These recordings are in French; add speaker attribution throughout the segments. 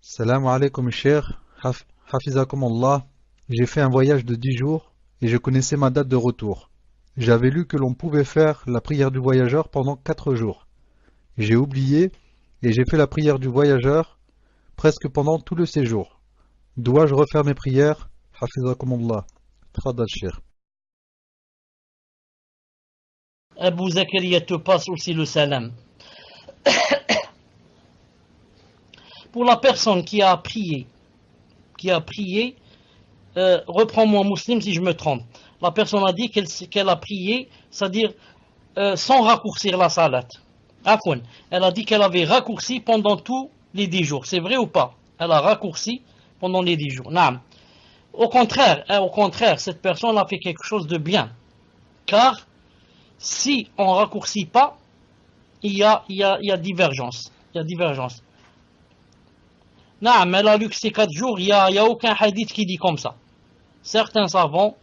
Speaker 1: Salam alaikum cher, Hafizakum Allah. J'ai fait un voyage de 10 jours et je connaissais ma date de retour. J'avais lu que l'on pouvait faire la prière du voyageur pendant 4 jours. J'ai oublié et j'ai fait la prière du voyageur presque pendant tout le séjour. Dois-je refaire mes prières? Hafizakum Allah. Tfadal cher.
Speaker 2: Abu Zakaria te passe aussi le salam. Pour la personne qui a prié, reprends-moi Muslim si je me trompe. La personne a dit qu'elle a prié, c'est-à-dire sans raccourcir la salat. Afwan. Elle a dit qu'elle avait raccourci pendant tous les 10 jours. C'est vrai ou pas? Elle a raccourci pendant les 10 jours. Naam. Au contraire, cette personne a fait quelque chose de bien. Car si on ne raccourcit pas, il y a divergence. Il y a divergence. Naam, elle a lu que c'est 4 jours, il n'y a aucun hadith qui dit comme ça. Certains savants,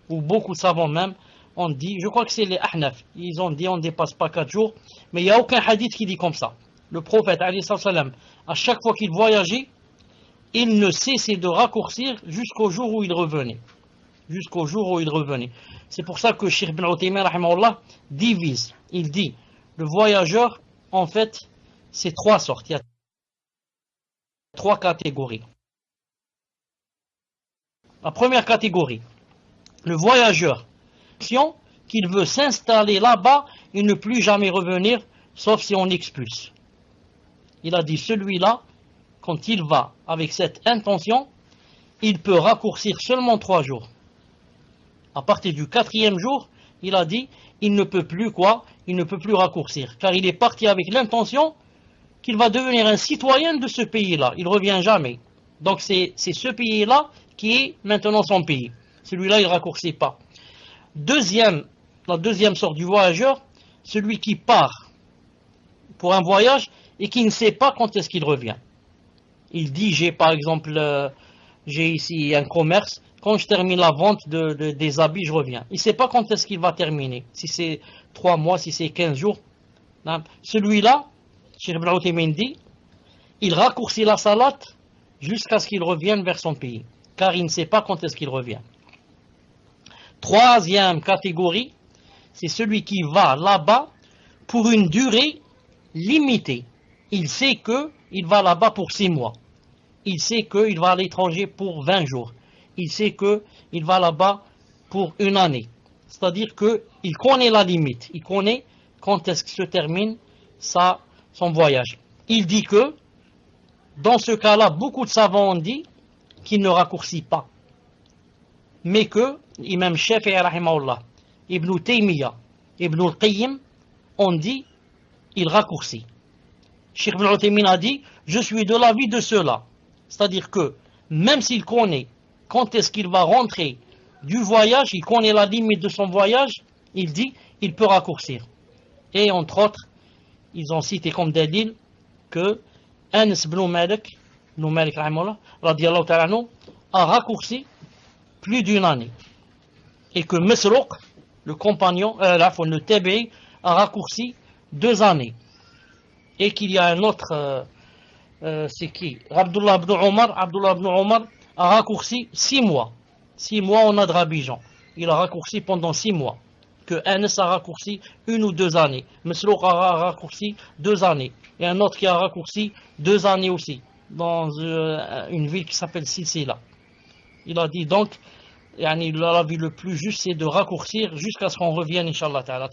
Speaker 2: ou beaucoup de savants même, ont dit, je crois que c'est les Ahnaf, ils ont dit on ne dépasse pas 4 jours, mais il n'y a aucun hadith qui dit comme ça. Le prophète, alayhi salam, à chaque fois qu'il voyageait, il ne cessait de raccourcir jusqu'au jour où il revenait. Jusqu'au jour où il revenait. C'est pour ça que Cheikh Ibn Uthaymin, rahimahullah, divise. Il dit, le voyageur, en fait, c'est 3 sortes. Il y a 3 catégories. La première catégorie, le voyageur, qu'il veut s'installer là-bas et ne plus jamais revenir, sauf si on l'expulse. Il a dit, celui-là, quand il va avec cette intention, il peut raccourcir seulement 3 jours. À partir du 4e jour, il a dit, il ne peut plus quoi? Il ne peut plus raccourcir, car il est parti avec l'intention qu'il va devenir un citoyen de ce pays-là. Il ne revient jamais. Donc c'est ce pays-là qui est maintenant son pays. Celui-là, il ne raccourcit pas. La deuxième sorte du voyageur, celui qui part pour un voyage et qui ne sait pas quand est-ce qu'il revient. Il dit, j'ai par exemple, j'ai ici un commerce, quand je termine la vente des habits, je reviens. Il ne sait pas quand est-ce qu'il va terminer. Si c'est 3 mois, si c'est 15 jours. Celui-là, Cheikh Ibn Uthaymin dit, il raccourcit la salat jusqu'à ce qu'il revienne vers son pays, car il ne sait pas quand est-ce qu'il revient. Troisième catégorie, c'est celui qui va là-bas pour une durée limitée. Il sait qu'il va là-bas pour 6 mois. Il sait qu'il va à l'étranger pour 20 jours. Il sait qu'il va là-bas pour 1 année. C'est-à-dire qu'il connaît la limite. Il connaît quand est-ce que se termine son voyage. Il dit que, dans ce cas-là, beaucoup de savants ont dit qu'il ne raccourcit pas. Mais que, Imam Shafi'i, rahimahullah, Ibn Taymiyyah, Ibn al-Qayyim, ont dit, il raccourcit. Cheikh Ibn Uthaymin a dit, je suis de l'avis de ceux-là. C'est-à-dire que, même s'il connaît quand est-ce qu'il va rentrer du voyage, il connaît la limite de son voyage, il dit, il peut raccourcir. Et entre autres, ils ont cité comme dalil que Anas ibn Malik, radiyallahu ta'ala anhu, a raccourci plus d'1 année. Et que Masruq, le compagnon, le tabi'i, a raccourci 2 années. Et qu'il y a un autre, c'est qui? Abdullah ibn Omar a raccourci 6 mois. 6 mois en Azerbaïdjan. Il a raccourci pendant 6 mois. Que Anas a raccourci 1 ou 2 années. Masruq a raccourci 2 années. Et un autre qui a raccourci 2 années aussi. Dans une ville qui s'appelle Silsila. Il a dit donc, l'avis le plus juste, c'est de raccourcir jusqu'à ce qu'on revienne, Inch'Allah Ta'ala.